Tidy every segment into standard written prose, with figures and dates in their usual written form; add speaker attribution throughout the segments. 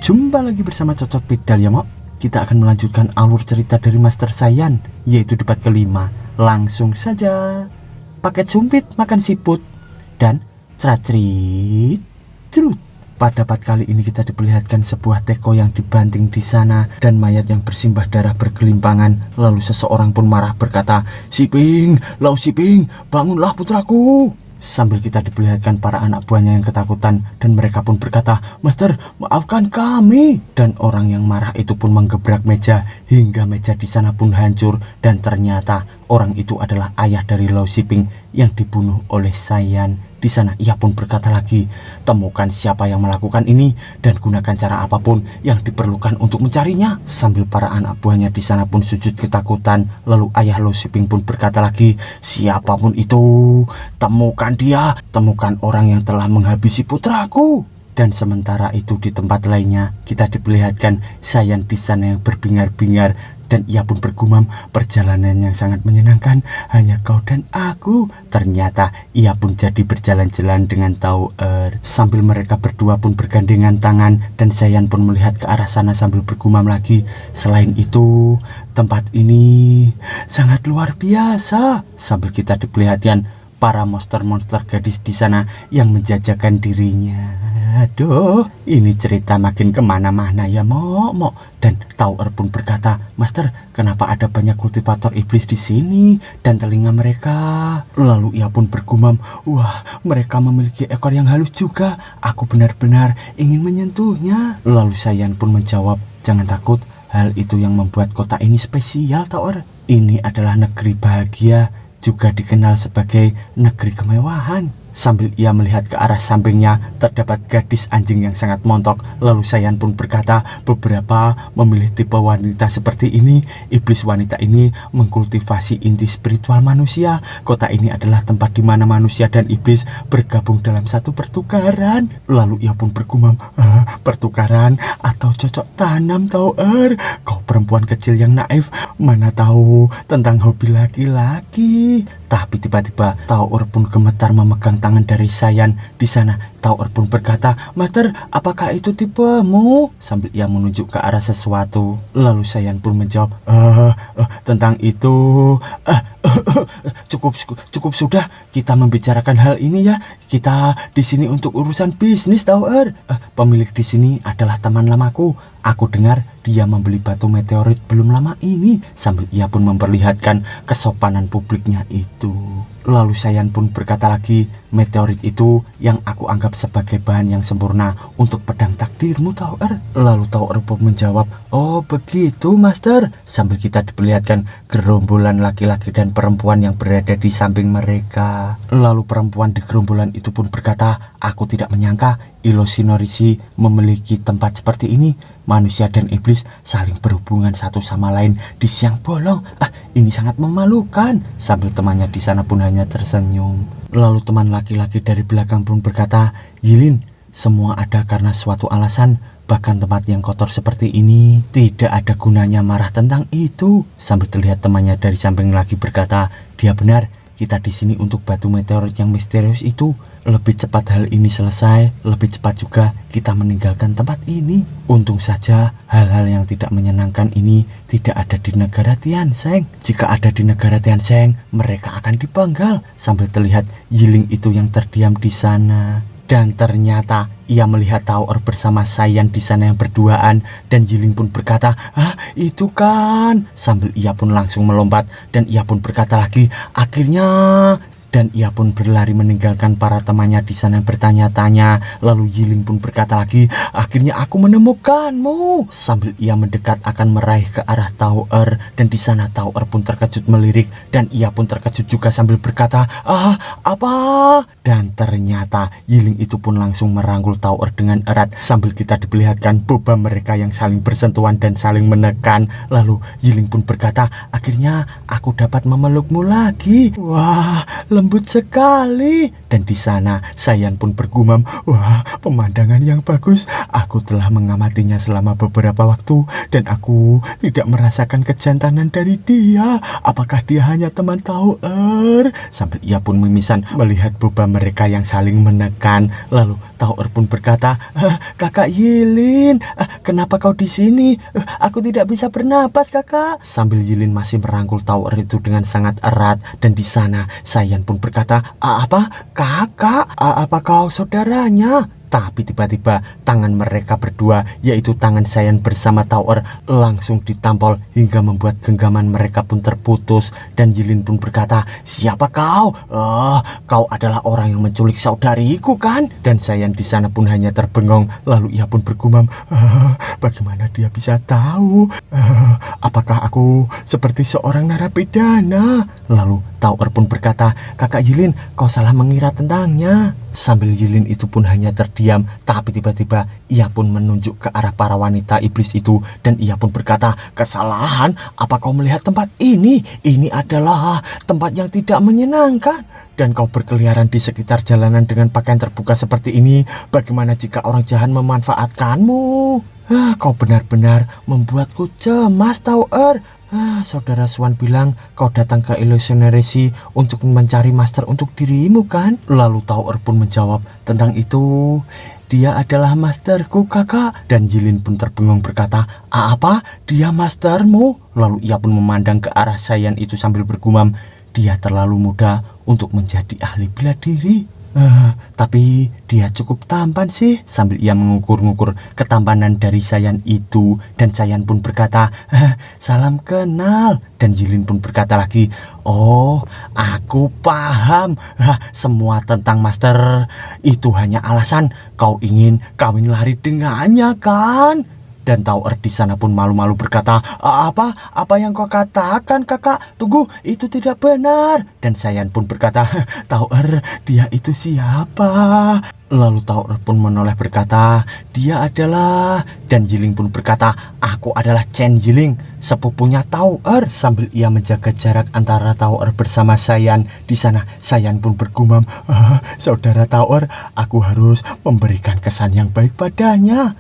Speaker 1: Jumpa lagi bersama Cocot Pedal ya Mok. Kita akan melanjutkan alur cerita dari Master Saiyan, yaitu debat kelima. Langsung saja. Paket sumpit makan siput dan ceracrit cerut. Pada debat kali ini kita diperlihatkan sebuah teko yang dibanting di sana dan mayat yang bersimbah darah bergelimpangan. Lalu seseorang pun marah berkata, "Siping, Lau Siping, bangunlah putraku." Sambil kita diperlihatkan para anak buahnya yang ketakutan dan mereka pun berkata, "Master, maafkan kami." Dan orang yang marah itu pun menggebrak meja hingga meja di sana pun hancur dan ternyata orang itu adalah ayah dari Lau Siping yang dibunuh oleh Saiyan. Di sana ia pun berkata lagi, "Temukan siapa yang melakukan ini dan gunakan cara apapun yang diperlukan untuk mencarinya." Sambil para anak buahnya di sana pun sujud ketakutan. Lalu ayah Lau Siping pun berkata lagi, "Siapapun itu, temukan dia, temukan orang yang telah menghabisi putraku." Dan sementara itu di tempat lainnya kita diperlihatkan Saiyan di sana yang berbingar-bingar. Dan ia pun bergumam, "Perjalanan yang sangat menyenangkan, hanya kau dan aku." Ternyata ia pun jadi berjalan-jalan dengan Tauer. Sambil mereka berdua pun bergandengan tangan dan Saiyan pun melihat ke arah sana sambil bergumam lagi, "Selain itu, tempat ini sangat luar biasa." Sambil kita diperlihatkan para monster-monster gadis di sana yang menjajakan dirinya. Aduh, ini cerita makin kemana-mana ya Mok. Dan Tauer pun berkata, "Master, kenapa ada banyak kultivator iblis di sini dan telinga mereka?" Lalu ia pun bergumam, "Wah, mereka memiliki ekor yang halus juga. Aku benar-benar ingin menyentuhnya." Lalu Saiyan pun menjawab, "Jangan takut, hal itu yang membuat kota ini spesial, Tauer. Ini adalah negeri bahagia, juga dikenal sebagai negeri kemewahan." Sambil ia melihat ke arah sampingnya, terdapat gadis anjing yang sangat montok. Lalu Saiyan pun berkata, "Beberapa memilih tipe wanita seperti ini. Iblis wanita ini mengkultivasi inti spiritual manusia. Kota ini adalah tempat di mana manusia dan iblis bergabung dalam satu pertukaran." Lalu ia pun bergumam, "Pertukaran atau cocok tanam, Tauer? Kau perempuan kecil yang naif, mana tahu tentang hobi laki-laki." Tapi tiba-tiba Tauer pun gemetar memegang tangan dari Saiyan. Di sana Tauer pun berkata, "Master, apakah itu tipemu?" Sambil ia menunjuk ke arah sesuatu. Lalu Saiyan pun menjawab, "Tentang itu, cukup sudah kita membicarakan hal ini ya. Kita di sini untuk urusan bisnis, Tauer. Pemilik di sini adalah teman lamaku. Aku dengar dia membeli batu meteorit belum lama ini." Sambil ia pun memperlihatkan kesopanan publiknya itu. Lalu Saiyan pun berkata lagi, "Meteorit itu yang aku anggap sebagai bahan yang sempurna untuk pedang takdirmu, Tauer." Lalu Tauer pun menjawab, "Oh begitu, Master." Sambil kita diperlihatkan gerombolan laki-laki dan perempuan yang berada di samping mereka. Lalu perempuan di gerombolan itu pun berkata, "Aku tidak menyangka Ilosinorishi memiliki tempat seperti ini. Manusia dan iblis saling berhubungan satu sama lain di siang bolong. Ini sangat memalukan." Sambil temannya di sana pun hanya tersenyum. Lalu teman laki-laki dari belakang pun berkata, "Yilin, semua ada karena suatu alasan. Bahkan tempat yang kotor seperti ini tidak ada gunanya marah tentang itu." Sambil terlihat temannya dari samping lagi berkata, "Dia benar. Kita di sini untuk batu meteorit yang misterius itu. Lebih cepat hal ini selesai, lebih cepat juga kita meninggalkan tempat ini. Untung saja hal-hal yang tidak menyenangkan ini tidak ada di negara Tiansheng. Jika ada di negara Tiansheng, mereka akan dipenggal." Sambil terlihat Yiling itu yang terdiam di sana. Dan ternyata ia melihat Tauer bersama Saiyan di sana yang berduaan. Dan Yiling pun berkata, "Itu kan." Sambil ia pun langsung melompat dan ia pun berkata lagi, "Akhirnya." Dan ia pun berlari meninggalkan para temannya di sana yang bertanya-tanya. Lalu Yiling pun berkata lagi, "Akhirnya aku menemukanmu." Sambil ia mendekat akan meraih ke arah Tauer. Dan di sana Tauer pun terkejut melirik. Dan ia pun terkejut juga sambil berkata, "Apa?" Dan ternyata Yiling itu pun langsung merangkul Tauer dengan erat. Sambil kita diperlihatkan boba mereka yang saling bersentuhan dan saling menekan. Lalu Yiling pun berkata, "Akhirnya aku dapat memelukmu lagi. Wah, lembut sekali. Dan di sana Sayan pun bergumam, wah, pemandangan yang bagus. Aku telah mengamatinya selama beberapa waktu dan aku tidak merasakan kejantanan dari dia. Apakah dia hanya teman Tauer? Sambil ia pun mimisan melihat boba mereka yang saling menekan. Lalu Tauer pun berkata, Kakak Yilin, kenapa kau di sini? Aku tidak bisa bernapas, kakak. Sambil Yilin masih merangkul Tauer itu dengan sangat erat. Dan di sana Sayan pun berkata, apa? Kakak, apa kau saudaranya? Tapi tiba-tiba tangan mereka berdua, yaitu tangan Sayan bersama Tauer, langsung ditampol hingga membuat genggaman mereka pun terputus. Dan Yilin pun berkata, siapa kau? Kau adalah orang yang menculik saudariku kan? Dan Sayan di sana pun hanya terbengong. Lalu ia pun bergumam, bagaimana dia bisa tahu? Apakah aku seperti seorang narapidana? Lalu Tauer pun berkata, kakak Yilin, kau salah mengira tentangnya. Sambil Yilin itu pun hanya terdiam, tapi tiba-tiba ia pun menunjuk ke arah para wanita iblis itu. Dan ia pun berkata, kesalahan? Apa kau melihat tempat ini? Ini adalah tempat yang tidak menyenangkan. Dan kau berkeliaran di sekitar jalanan dengan pakaian terbuka seperti ini. Bagaimana jika orang jahat memanfaatkanmu? Kau benar-benar membuatku cemas, Tauer. Saudara Swan bilang kau datang ke Illusionary untuk mencari master untuk dirimu kan? Lalu Tauer pun menjawab, tentang itu, dia adalah masterku, kakak. Dan Yilin pun terbengong berkata, apa? Dia mastermu? Lalu ia pun memandang ke arah Sayan itu sambil bergumam, dia terlalu muda untuk menjadi ahli bela diri. Tapi dia cukup tampan sih. Sambil ia mengukur-ngukur ketampanan dari Sayan itu. Dan Sayan pun berkata, salam kenal. Dan Yilin pun berkata lagi, oh, aku paham. Semua tentang master itu hanya alasan kau ingin kawin lari dengannya kan? Dan Tauer di sana pun malu-malu berkata, apa yang kau katakan, kakak? Tunggu, itu tidak benar. Dan Sayan pun berkata, Tauer, dia itu siapa? Lalu Tauer pun menoleh berkata, dia adalah. Dan Yiling pun berkata, aku adalah Chen Yiling, sepupunya Tauer. Sambil ia menjaga jarak antara Tauer bersama Sayan. Di sana Sayan pun bergumam, saudara Tauer, aku harus memberikan kesan yang baik padanya.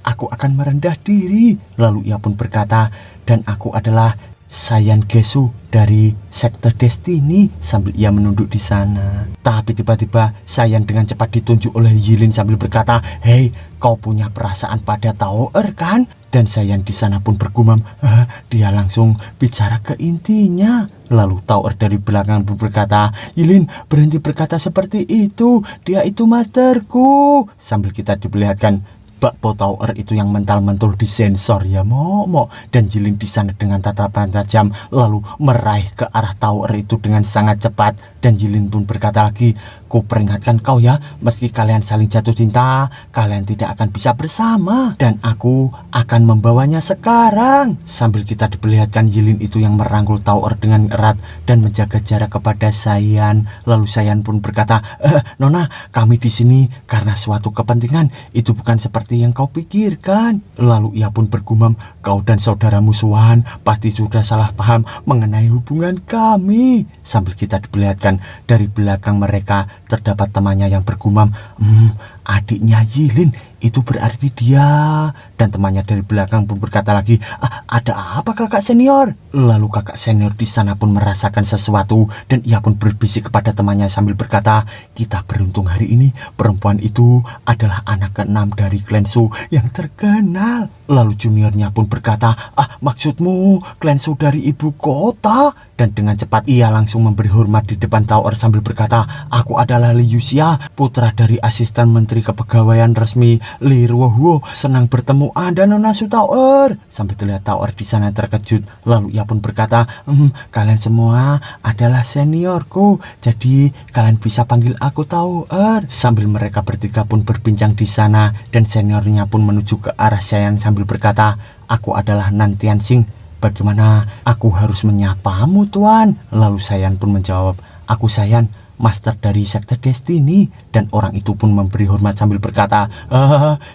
Speaker 1: Aku akan merendah diri. Lalu ia pun berkata, dan aku adalah Sayan Gesu dari sekte Destiny. Sambil ia menunduk di sana. Tapi tiba-tiba Sayan dengan cepat ditunjuk oleh Yilin sambil berkata, hei, kau punya perasaan pada Tauer kan? Dan Sayan di sana pun bergumam, dia langsung bicara ke intinya. Lalu Tauer dari belakang pun berkata, Yilin, berhenti berkata seperti itu. Dia itu masterku. Sambil kita diperlihatkan bakpo Tauer itu yang mental-mentul disensor ya Momo. Dan Yilin di sana dengan tatapan tajam lalu meraih ke arah Tauer itu dengan sangat cepat. Dan Yilin pun berkata lagi, ku peringatkan kau ya, meski kalian saling jatuh cinta, kalian tidak akan bisa bersama. Dan aku akan membawanya sekarang. Sambil kita diperlihatkan Yilin itu yang merangkul Tauer dengan erat dan menjaga jarak kepada Sayan. Lalu Sayan pun berkata, Nona, kami di sini karena suatu kepentingan. Itu bukan seperti yang kau pikirkan. Lalu ia pun bergumam, kau dan saudara musuhan pasti sudah salah paham mengenai hubungan kami. Sambil kita diperlihatkan dari belakang mereka terdapat temannya yang bergumam, adiknya Yilin, itu berarti dia. Dan temannya dari belakang pun berkata lagi, ada apa kakak senior? Lalu kakak senior di sana pun merasakan sesuatu dan ia pun berbisik kepada temannya sambil berkata, kita beruntung hari ini perempuan itu adalah anak ke-6 dari klan Su yang terkenal. Lalu juniornya pun berkata, maksudmu klan Su dari ibu kota? Dan dengan cepat ia langsung memberi hormat di depan Tauer sambil berkata, aku adalah Li Yuxia, putra dari asisten menteri kepegawaian resmi Li Ruohuo. Senang bertemu Anda, Nona Su Tauer. Sambil terlihat Tauer di sana terkejut. Lalu ia pun berkata, kalian semua adalah seniorku, jadi kalian bisa panggil aku Tauer. Sambil mereka bertiga pun berbincang di sana dan seniornya pun menuju ke arah Sayan sambil berkata, aku adalah Nan Tianxing. Bagaimana aku harus menyapamu, Tuan? Lalu Sayan pun menjawab, aku Sayan, master dari sekte Destiny. Dan orang itu pun memberi hormat sambil berkata,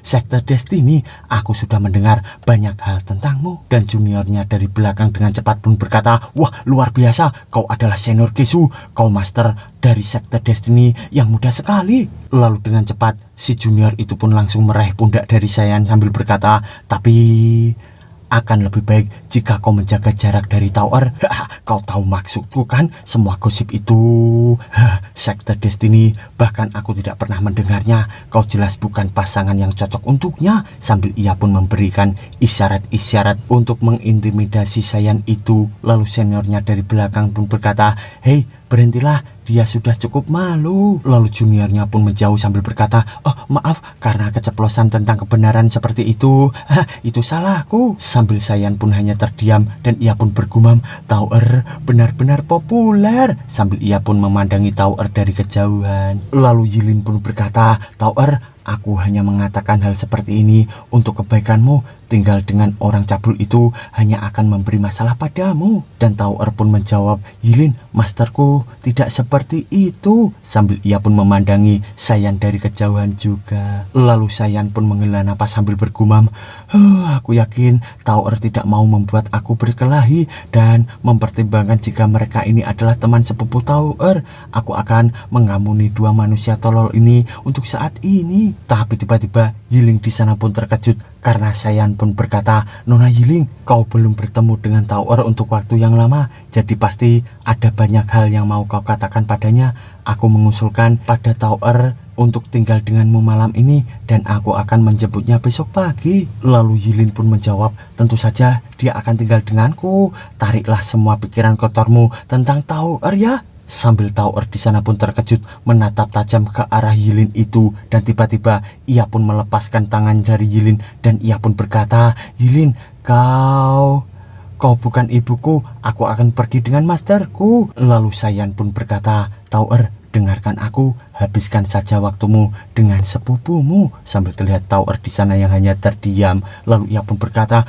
Speaker 1: sekte Destiny, aku sudah mendengar banyak hal tentangmu. Dan juniornya dari belakang dengan cepat pun berkata, wah luar biasa, kau adalah senior Kesu, kau master dari sekte Destiny yang muda sekali. Lalu dengan cepat si junior itu pun langsung meraih pundak dari Saiyan sambil berkata, tapi akan lebih baik jika kau menjaga jarak dari Tower. Kau tahu maksudku kan? Semua gosip itu sekte Destiny, bahkan aku tidak pernah mendengarnya. Kau jelas bukan pasangan yang cocok untuknya. Sambil ia pun memberikan isyarat-isyarat untuk mengintimidasi Saiyan itu. Lalu seniornya dari belakang pun berkata, hei berhentilah, dia sudah cukup malu. Lalu juniornya pun menjauh sambil berkata, oh maaf karena keceplosan tentang kebenaran seperti itu. Itu salahku. Sambil Saiyan pun hanya terdiam dan ia pun bergumam, Tower benar-benar populer. Sambil ia pun memandangi Tower dari kejauhan. Lalu Yilin pun berkata, Tower, aku hanya mengatakan hal seperti ini untuk kebaikanmu. Tinggal dengan orang cabul itu hanya akan memberi masalah padamu. Dan Tower pun menjawab, Yilin, masterku tidak seperti itu. Sambil ia pun memandangi Saiyan dari kejauhan juga. Lalu Saiyan pun menghela napas sambil bergumam, aku yakin Tower tidak mau membuat aku berkelahi. Dan mempertimbangkan jika mereka ini adalah teman sepupu Tower, aku akan mengampuni dua manusia tolol ini untuk saat ini. Tapi tiba-tiba Yilin di sana pun terkejut karena Saiyan pun berkata, Nona Yilin, kau belum bertemu dengan Tower untuk waktu yang lama, jadi pasti ada banyak hal yang mau kau katakan padanya. Aku mengusulkan pada Tower untuk tinggal denganmu malam ini dan aku akan menjemputnya besok pagi. Lalu Yilin pun menjawab, tentu saja dia akan tinggal denganku. Tariklah semua pikiran kotormu tentang Tower ya. Sambil Tower di sana pun terkejut menatap tajam ke arah Yilin itu. Dan tiba-tiba ia pun melepaskan tangan dari Yilin dan ia pun berkata, Yilin, kau bukan ibuku, aku akan pergi dengan masterku. Lalu Saiyan pun berkata, Tower, dengarkan aku, habiskan saja waktumu dengan sepupumu. Sambil terlihat Tower di sana yang hanya terdiam. Lalu ia pun berkata,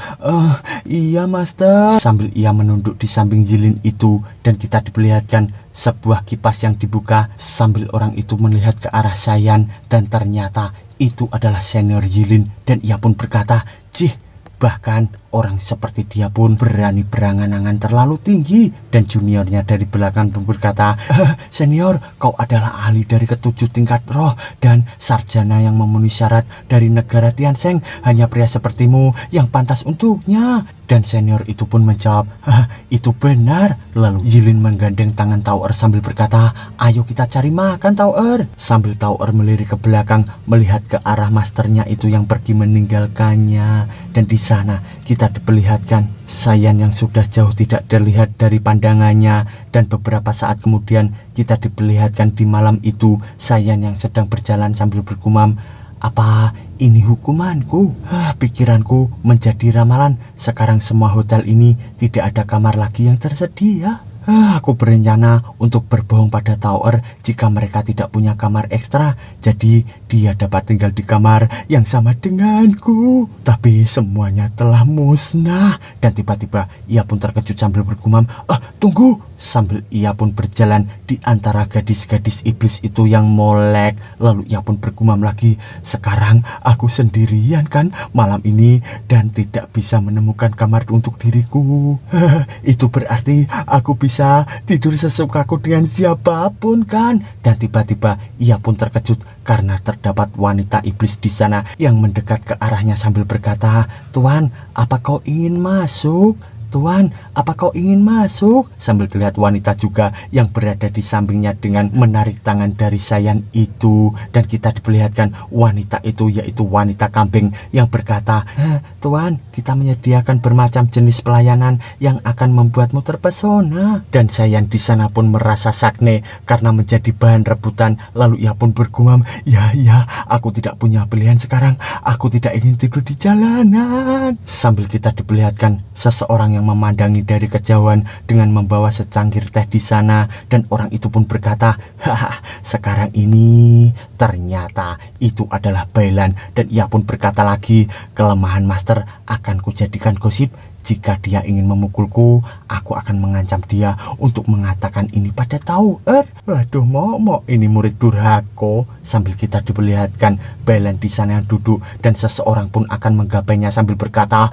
Speaker 1: iya master. Sambil ia menunduk di samping Yilin itu dan kita diperlihatkan sebuah kipas yang dibuka. Sambil orang itu melihat ke arah Saiyan dan ternyata itu adalah senior Yilin. Dan ia pun berkata, Cih, bahkan orang seperti dia pun berani berangan-angan terlalu tinggi. Dan juniornya dari belakang pun berkata, senior, kau adalah ahli dari ketujuh tingkat roh dan sarjana yang memenuhi syarat dari negara Tiansheng. Hanya pria sepertimu yang pantas untuknya. Dan senior itu pun menjawab, itu benar. Lalu Yilin menggandeng tangan Tower sambil berkata, ayo kita cari makan Tower. Sambil Tower melirik ke belakang melihat ke arah masternya itu yang pergi meninggalkannya. Dan di sana kita diperlihatkan Saiyan yang sudah jauh tidak terlihat dari pandangannya. Dan beberapa saat kemudian kita diperlihatkan di malam itu Saiyan yang sedang berjalan sambil bergumam, apa ini hukumanku? Pikiranku menjadi ramalan. Sekarang semua hotel ini tidak ada kamar lagi yang tersedia. Aku berencana untuk berbohong pada Tower jika mereka tidak punya kamar ekstra, jadi dia dapat tinggal di kamar yang sama denganku. Tapi semuanya telah musnah. Dan tiba-tiba ia pun terkejut sambil bergumam, tunggu. Sambil ia pun berjalan di antara gadis-gadis iblis itu yang molek. Lalu ia pun bergumam lagi, sekarang aku sendirian kan malam ini dan tidak bisa menemukan kamar untuk diriku. Itu berarti aku bisa tidur sesukaku dengan siapapun kan. Dan tiba-tiba ia pun terkejut karena terdapat wanita iblis di sana yang mendekat ke arahnya sambil berkata, Tuan, apa kau ingin masuk? Tuan, apa kau ingin masuk? Sambil terlihat wanita juga yang berada di sampingnya dengan menarik tangan dari Saiyan itu. Dan kita diperlihatkan wanita itu yaitu wanita kambing yang berkata, Tuan, kita menyediakan bermacam jenis pelayanan yang akan membuatmu terpesona. Dan Saiyan di sana pun merasa sakne karena menjadi bahan rebutan. Lalu ia pun bergumam, ya, aku tidak punya pilihan sekarang. Aku tidak ingin tidur di jalanan. Sambil kita diperlihatkan seseorang yang memandangi dari kejauhan dengan membawa secangkir teh di sana. Dan orang itu pun berkata, sekarang ini ternyata itu adalah Bailan. Dan ia pun berkata lagi, kelemahan master akan kujadikan gosip Jika dia ingin memukulku, aku akan mengancam dia untuk mengatakan ini pada Tauer. Aduh, Momo, ini murid durhaka. Sambil kita diperlihatkan Bailan di sana yang duduk dan seseorang pun akan menggapainya sambil berkata,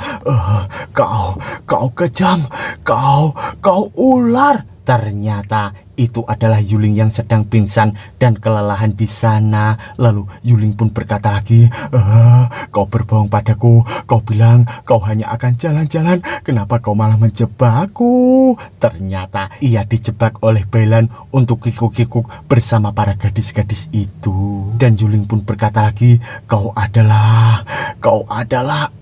Speaker 1: kau kejam, kau ular. Ternyata itu adalah Yuling yang sedang pingsan dan kelelahan di sana. Lalu Yuling pun berkata lagi, kau berbohong padaku. Kau bilang kau hanya akan jalan-jalan. Kenapa kau malah menjebakku? Ternyata ia dijebak oleh Bailan untuk kikuk-kikuk bersama para gadis-gadis itu. Dan Yuling pun berkata lagi, kau adalah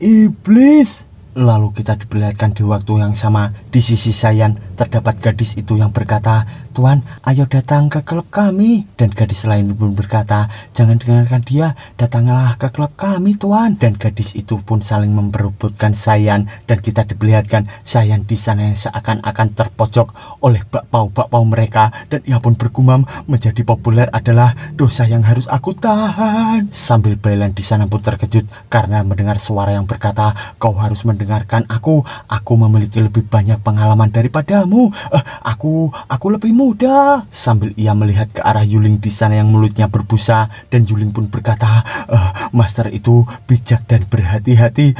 Speaker 1: iblis. Lalu kita diperlihatkan di waktu yang sama di sisi Saiyan terdapat gadis itu yang berkata, Tuan, ayo datang ke klub kami. Dan gadis lain pun berkata, jangan dengarkan dia, datanglah ke klub kami, Tuan. Dan gadis itu pun saling memperebutkan Saiyan dan kita diperlihatkan Saiyan di sana yang seakan-akan terpojok oleh bakpao mereka dan ia pun bergumam, menjadi populer adalah dosa yang harus aku tahan. Sambil Bailan di sana pun terkejut karena mendengar suara yang berkata, kau harus mendengarkan aku memiliki lebih banyak pengalaman daripadamu. Aku lebih muda. Sambil ia melihat ke arah Yuling di sana yang mulutnya berbusa dan Yuling pun berkata, Master itu bijak dan berhati-hati.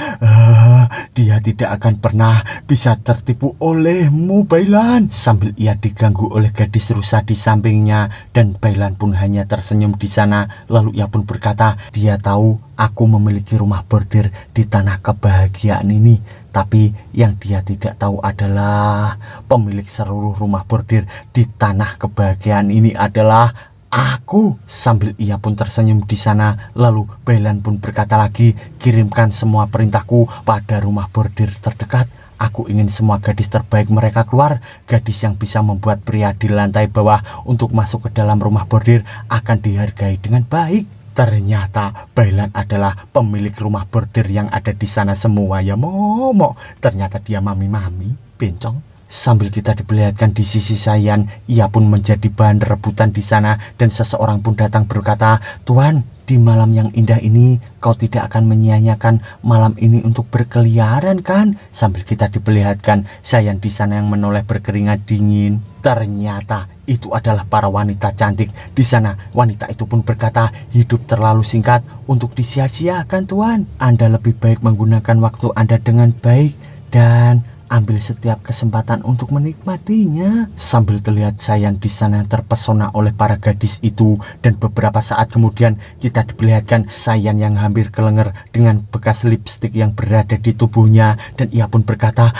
Speaker 1: Dia tidak akan pernah bisa tertipu olehmu, Bailan. Sambil ia diganggu oleh gadis rusa di sampingnya dan Bailan pun hanya tersenyum di sana. Lalu ia pun berkata, dia tahu aku memiliki rumah bordir di tanah kebahagiaan ini. Tapi yang dia tidak tahu adalah pemilik seluruh rumah bordir di tanah kebahagiaan ini adalah aku. Sambil ia pun tersenyum di sana. Lalu Bailan pun berkata lagi, kirimkan semua perintahku pada rumah bordir terdekat. Aku ingin semua gadis terbaik mereka keluar. Gadis yang bisa membuat pria di lantai bawah untuk masuk ke dalam rumah bordir akan dihargai dengan baik. Ternyata Bailan adalah pemilik rumah bordir yang ada di sana semua ya, Momo. Ternyata dia mami-mami, bencong. Sambil kita diperlihatkan di sisi Saiyan, ia pun menjadi bahan rebutan di sana dan seseorang pun datang berkata, Tuan, di malam yang indah ini kau tidak akan menyia-nyiakan malam ini untuk berkeliaran kan? Sambil kita diperlihatkan Saiyan di sana yang menoleh berkeringat dingin. Ternyata itu adalah para wanita cantik di sana. Wanita itu pun berkata, hidup terlalu singkat untuk disia-siakan, Tuan. Anda lebih baik menggunakan waktu Anda dengan baik dan ambil setiap kesempatan untuk menikmatinya. Sambil terlihat Saiyan di sana terpesona oleh para gadis itu dan beberapa saat kemudian kita diperlihatkan Saiyan yang hampir kelenger dengan bekas lipstik yang berada di tubuhnya dan ia pun berkata,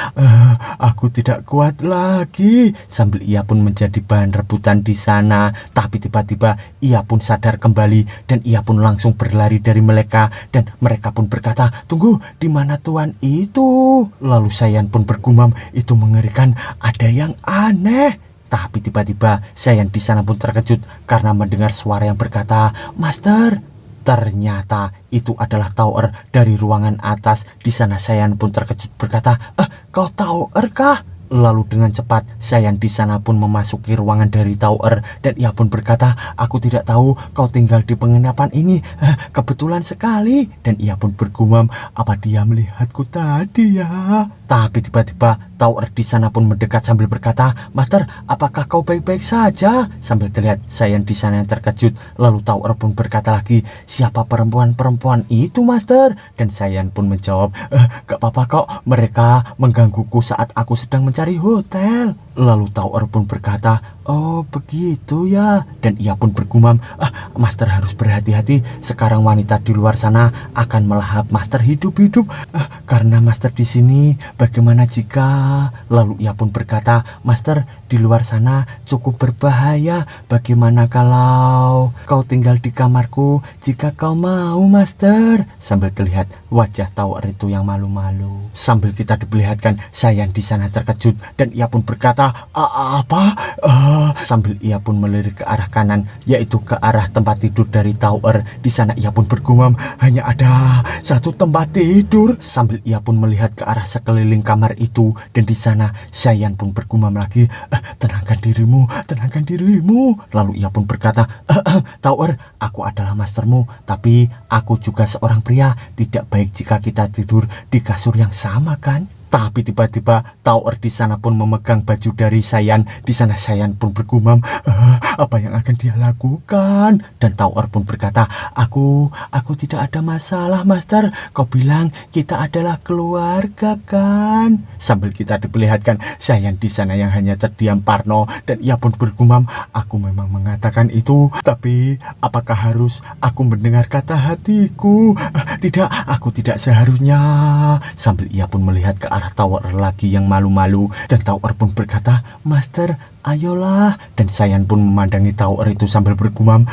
Speaker 1: aku tidak kuat lagi. Sambil ia pun menjadi bahan rebutan di sana. Tapi tiba-tiba ia pun sadar kembali dan ia pun langsung berlari dari mereka dan mereka pun berkata, tunggu, di mana Tuan itu? Lalu Saiyan pun bergumam, itu mengerikan, ada yang aneh. Tapi tiba-tiba Saiyan di sana pun terkejut karena mendengar suara yang berkata, Master. Ternyata itu adalah Tauer dari ruangan atas. Di sana Saiyan pun terkejut berkata, kau Tauer kah? Lalu dengan cepat Saiyan di sana pun memasuki ruangan dari Tauer dan ia pun berkata, aku tidak tahu kau tinggal di penginapan ini. Kebetulan sekali. Dan ia pun bergumam, apa dia melihatku tadi ya? Tapi tiba-tiba Tauer di sana pun mendekat sambil berkata, Master, apakah kau baik-baik saja? Sambil terlihat Saiyan di sana yang terkejut. Lalu Tauer pun berkata lagi, siapa perempuan-perempuan itu, Master? Dan Saiyan pun menjawab, gak apa-apa kok, mereka menggangguku saat aku sedang mencari hotel. Lalu Tauer pun berkata, oh begitu ya. Dan ia pun bergumam, Master harus berhati-hati. Sekarang wanita di luar sana akan melahap Master hidup-hidup. Karena Master di sini, bagaimana jika? Lalu ia pun berkata, Master, di luar sana cukup berbahaya. Bagaimana kalau kau tinggal di kamarku jika kau mau, Master? Sambil terlihat wajah Tauer itu yang malu-malu. Sambil kita diperlihatkan Saiyan di sana terkejut dan ia pun berkata, apa? Sambil ia pun melirik ke arah kanan, yaitu ke arah tempat tidur dari Tauer. Di sana ia pun bergumam, hanya ada satu tempat tidur. Sambil ia pun melihat ke arah sekeliling kamar itu dan di sana Saiyan pun bergumam lagi, tenangkan dirimu, tenangkan dirimu. Lalu ia pun berkata, Tauer, aku adalah mastermu, tapi aku juga seorang pria. Tidak baik jika kita tidur di kasur yang sama kan? Tapi tiba-tiba Tower di sana pun memegang baju dari Sayan. Di sana Sayan pun bergumam, apa yang akan dia lakukan? Dan Tower pun berkata, aku tidak ada masalah, Master. Kau bilang kita adalah keluarga kan? Sambil kita diperlihatkan Sayan di sana yang hanya terdiam parno, dan ia pun bergumam, aku memang mengatakan itu, tapi apakah harus aku mendengar kata hatiku? Tidak, aku tidak seharusnya. Sambil ia pun melihat ke arah Tower lagi yang malu-malu, dan Tower pun berkata, Master, ayolah. Dan Sayan pun memandangi Tower itu sambil bergumam,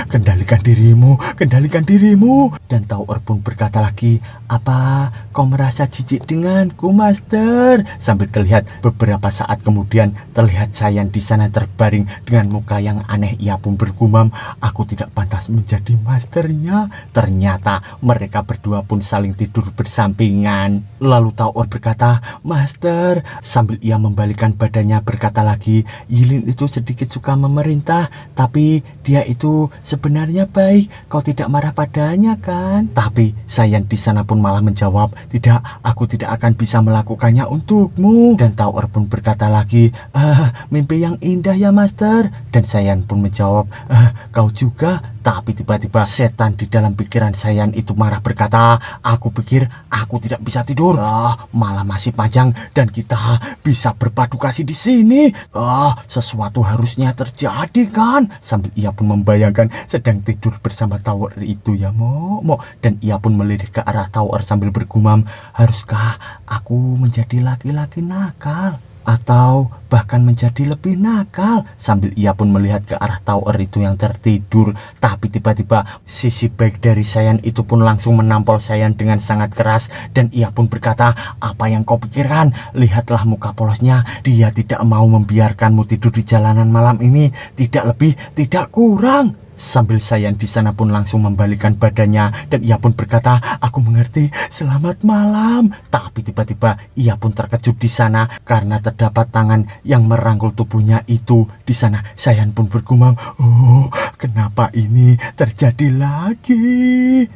Speaker 1: kendalikan dirimu, kendalikan dirimu. Dan Tower pun berkata lagi, apa kau merasa jijik denganku, Master? Sambil terlihat beberapa saat kemudian terlihat Sayan di sana terbaring dengan muka yang aneh. Ia pun bergumam, aku tidak pantas menjadi masternya. Ternyata mereka berdua pun saling tidur bersampingan. Lalu Tower berkata, Master, sambil ia membalikan badannya berkata lagi, Yilin itu sedikit suka memerintah, tapi dia itu sebenarnya baik. Kau tidak marah padanya kan? Tapi Sayan di sana pun malah menjawab, tidak, aku tidak akan bisa melakukannya untukmu. Dan Tower pun berkata lagi, mimpi yang indah ya, Master. Dan Sayan pun menjawab, kau juga. Tapi tiba-tiba setan di dalam pikiran Sayan itu marah berkata, aku pikir aku tidak bisa tidur. Malah masih panjang dan kita bisa berpadu kasih di sini. Sesuatu harusnya terjadi kan? Sambil ia pun membayangkan sedang tidur bersama Tower itu ya, Mo. Dan ia pun melirik ke arah Tower sambil bergumam, haruskah aku menjadi laki-laki nakal? Atau bahkan menjadi lebih nakal? Sambil ia pun melihat ke arah Tower itu yang tertidur. Tapi tiba-tiba sisi baik dari Sayan itu pun langsung menampol Sayan dengan sangat keras. Dan ia pun berkata, apa yang kau pikirkan? Lihatlah muka polosnya. Dia tidak mau membiarkanmu tidur di jalanan malam ini. Tidak lebih, tidak kurang. Sambil Sayan di sana pun langsung membalikan badannya dan ia pun berkata, aku mengerti, selamat malam. Tapi tiba-tiba ia pun terkejut di sana karena terdapat tangan yang merangkul tubuhnya itu. Di sana Sayan pun bergumam, kenapa ini terjadi lagi?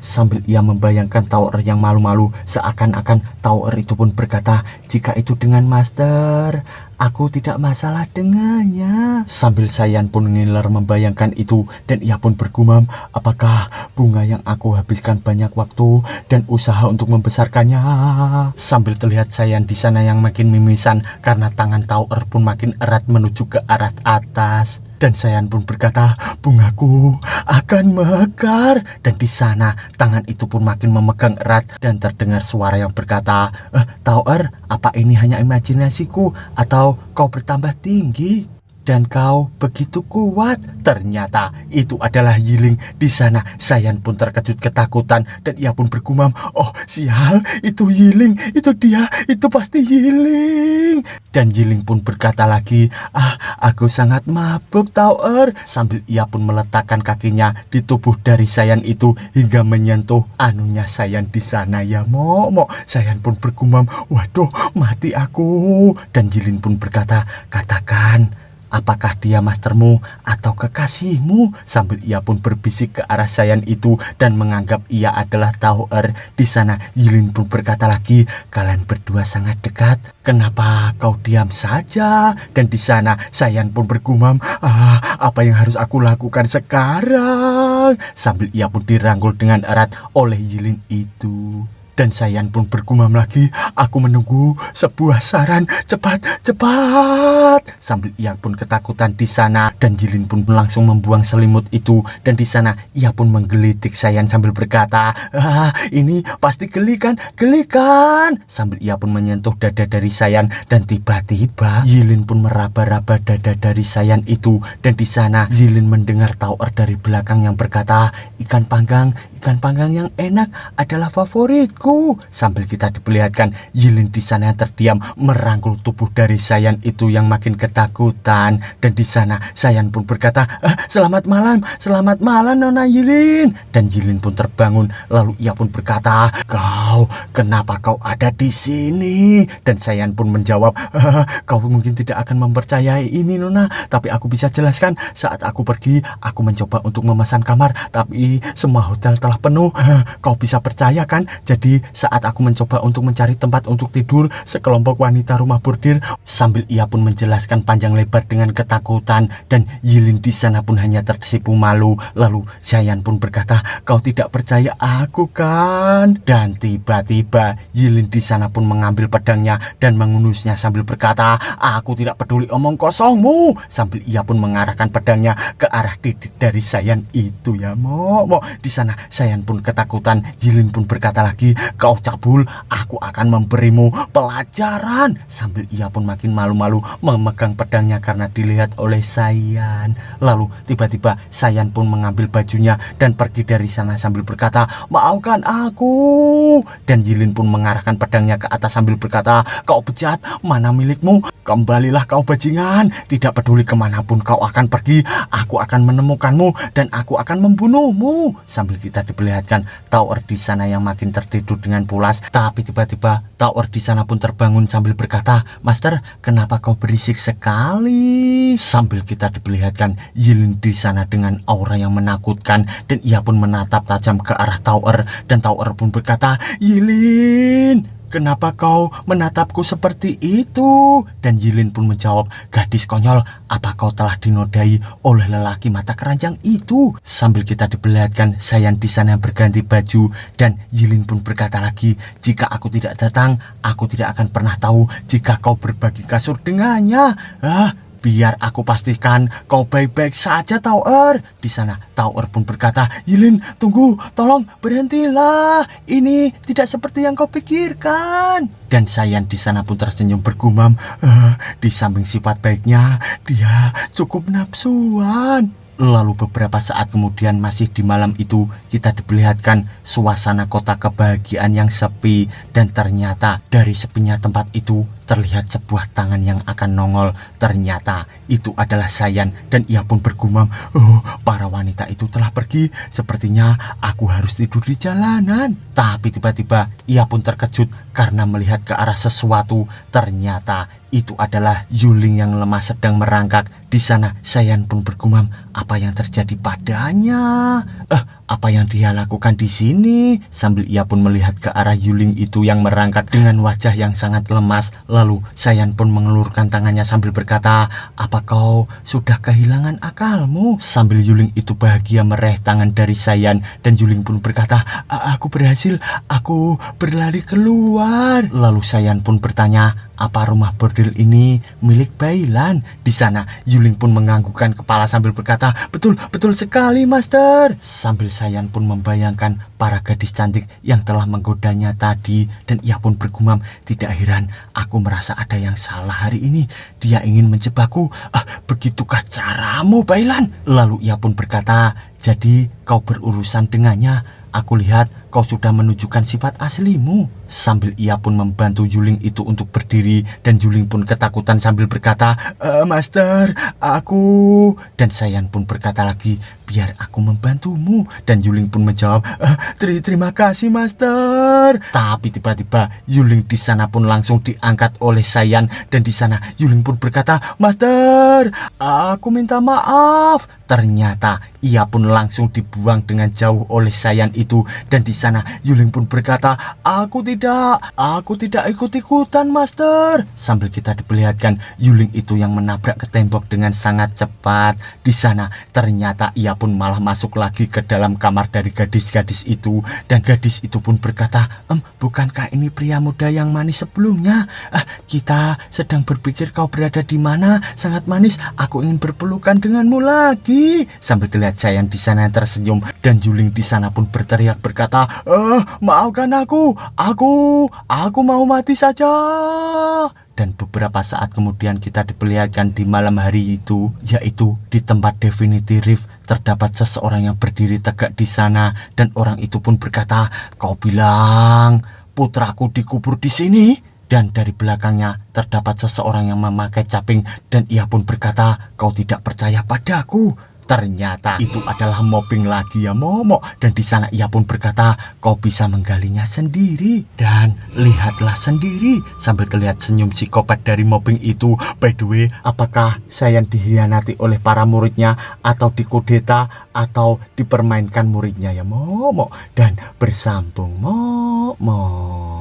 Speaker 1: Sambil ia membayangkan Tower yang malu-malu, seakan-akan Tower itu pun berkata, jika itu dengan Master, aku tidak masalah dengannya. Sambil Sayan pun ngiler membayangkan itu dan ia pun bergumam, apakah bunga yang aku habiskan banyak waktu dan usaha untuk membesarkannya? Sambil terlihat Sayan di sana yang makin mimisan karena tangan Tower pun makin erat menuju ke arah atas. Dan Sayan pun berkata, bungaku akan mekar. Dan di sana tangan itu pun makin memegang erat dan terdengar suara yang berkata, Tower, apa ini hanya imajinasiku atau kau bertambah tinggi? Dan kau begitu kuat. Ternyata itu adalah Yiling. Di sana Sayan pun terkejut ketakutan dan ia pun bergumam, oh sial, itu Yiling, itu dia, itu pasti Yiling. Dan Yiling pun berkata lagi, aku sangat mabuk, Tower. Sambil ia pun meletakkan kakinya di tubuh dari Sayan itu hingga menyentuh anunya Sayan di sana ya, Mo. Sayan pun bergumam, waduh, mati aku. Dan Yiling pun berkata, katakan, apakah dia mastermu atau kekasihmu? Sambil ia pun berbisik ke arah Sayan itu dan menganggap ia adalah Tower. Di sana Yilin pun berkata lagi, kalian berdua sangat dekat, kenapa kau diam saja? Dan di sana Sayan pun bergumam, apa yang harus aku lakukan sekarang? Sambil ia pun dirangkul dengan erat oleh Yilin itu. Dan Sayan pun bergumam lagi, aku menunggu sebuah saran, cepat. Sambil ia pun ketakutan di sana dan Yilin pun langsung membuang selimut itu. Dan di sana ia pun menggelitik Sayan sambil berkata, ini pasti geli kan? Sambil ia pun menyentuh dada dari Sayan dan tiba-tiba Yilin pun meraba-raba dada dari Sayan itu. Dan di sana Yilin mendengar Tower dari belakang yang berkata, ikan panggang yang enak adalah favoritku. Sambil kita diperlihatkan Yilin di sana terdiam merangkul tubuh dari Sayan itu yang makin ketakutan. Dan di sana Sayan pun berkata, selamat malam Nona Yilin. Dan Yilin pun terbangun lalu ia pun berkata, kenapa kau ada di sini? Dan Sayan pun menjawab, kau mungkin tidak akan mempercayai ini, Nona, tapi aku bisa jelaskan. Saat aku pergi, aku mencoba untuk memesan kamar, tapi semua hotel telah penuh. Kau bisa percaya kan? Jadi tadi saat aku mencoba untuk mencari tempat untuk tidur, sekelompok wanita rumah bordir, sambil ia pun menjelaskan panjang lebar dengan ketakutan, dan Yilin di sana pun hanya tersipu malu. Lalu Zayan pun berkata, "Kau tidak percaya aku kan?" Dan tiba-tiba Yilin di sana pun mengambil pedangnya dan mengunusnya sambil berkata, "Aku tidak peduli omong kosongmu," sambil ia pun mengarahkan pedangnya ke arah didik dari Zayan itu ya mo. Di sana Zayan pun ketakutan. Yilin pun berkata lagi, "Kau cabul, aku akan memberimu pelajaran," sambil ia pun makin malu-malu memegang pedangnya karena dilihat oleh Zayan. Lalu tiba-tiba Zayan pun mengambil bajunya dan pergi dari sana sambil berkata, "Maafkan aku." Dan Yilin pun mengarahkan pedangnya ke atas sambil berkata, "Kau bejat, mana milikmu? Kembalilah kau bajingan. Tidak peduli kemanapun kau akan pergi, aku akan menemukanmu dan aku akan membunuhmu." Sambil kita diperlihatkan Tower di sana yang makin tertidur dengan pulas. Tapi tiba-tiba Tower di sana pun terbangun sambil berkata, "Master, kenapa kau berisik sekali?" Sambil kita diperlihatkan Yilin di sana dengan aura yang menakutkan, dan ia pun menatap tajam ke arah Tower, dan Tower pun berkata, "Yilin, kenapa kau menatapku seperti itu?" Dan Yilin pun menjawab, "Gadis konyol, apa kau telah dinodai oleh lelaki mata keranjang itu?" Sambil kita diperlihatkan Zayan di sana berganti baju, dan Yilin pun berkata lagi, "Jika aku tidak datang, aku tidak akan pernah tahu jika kau berbagi kasur dengannya. Biar aku pastikan kau baik-baik saja, Tower." Di sana Tower pun berkata, "Yilin, tunggu, tolong berhentilah. Ini tidak seperti yang kau pikirkan." Dan Zayan di sana pun tersenyum bergumam, "Di samping sifat baiknya, dia cukup nafsuan." Lalu beberapa saat kemudian, masih di malam itu, kita diperlihatkan suasana kota kebahagiaan yang sepi, dan ternyata dari sepinya tempat itu terlihat sebuah tangan yang akan nongol. Ternyata itu adalah Zayan, dan ia pun bergumam, "Para wanita itu telah pergi. Sepertinya aku harus tidur di jalanan." Tapi tiba-tiba ia pun terkejut karena melihat ke arah sesuatu. Ternyata itu adalah Yuling yang lemah sedang merangkak. Di sana Zayan pun bergumam, apa yang terjadi padanya? Apa yang dia lakukan di sini? Sambil ia pun melihat ke arah Yuling itu yang merangkak dengan wajah yang sangat lemas. Lalu Zayan pun mengelurkan tangannya sambil berkata, "Apa kau sudah kehilangan akalmu?" Sambil Yuling itu bahagia meraih tangan dari Zayan, dan Yuling pun berkata, Aku berhasil, aku berlari keluar." Lalu Zayan pun bertanya, "Apa rumah bordil ini milik Bailan?" Di sana Yuling pun menganggukkan kepala sambil berkata, Betul sekali, Master." Sambil Zayan pun membayangkan para gadis cantik yang telah menggodanya tadi, dan ia pun bergumam, "Tidak heran aku merasa ada yang salah hari ini. Dia ingin menjebakku. Begitukah caramu, Bailan?" Lalu ia pun berkata, "Jadi kau berurusan dengannya. Aku lihat kau sudah menunjukkan sifat aslimu." Sambil ia pun membantu Yuling itu untuk berdiri, dan Yuling pun ketakutan sambil berkata, "Master, aku..." Dan Zayan pun berkata lagi, "Biar aku membantumu." Dan Yuling pun menjawab, Terima kasih, Master." Tapi tiba-tiba Yuling di sana pun langsung diangkat oleh Zayan, dan di sana Yuling pun berkata, "Master, aku minta maaf." Ternyata ia pun langsung dibuang dengan jauh oleh Zayan itu, dan di sana Yuling pun berkata, Aku tidak ikut-ikutan, Master." Sambil kita diperlihatkan Yuling itu yang menabrak ke tembok dengan sangat cepat. Di sana ternyata ia pun malah masuk lagi ke dalam kamar dari gadis-gadis itu, dan gadis itu pun berkata, Bukankah ini pria muda yang manis sebelumnya? Kita sedang berpikir kau berada di mana, sangat manis. Aku ingin berpelukan denganmu lagi." Sambil terlihat Zayan di sana yang tersenyum, dan Yuling di sana pun berteriak berkata, "Maafkan aku mau mati saja." Dan beberapa saat kemudian kita diperlihatkan di malam hari itu, yaitu di tempat Divinity Rift, terdapat seseorang yang berdiri tegak di sana, dan orang itu pun berkata, "Kau bilang putraku dikubur di sini?" Dan dari belakangnya terdapat seseorang yang memakai caping, dan ia pun berkata, "Kau tidak percaya padaku? Ternyata itu adalah Moping lagi ya Momo. Dan di sana ia pun berkata, kau bisa menggalinya sendiri. Dan lihatlah sendiri, sambil terlihat senyum psikopat dari Moping itu. By the way, apakah Saiyan dihianati oleh para muridnya, atau dikudeta, atau dipermainkan muridnya ya Momo? Dan bersambung Momo.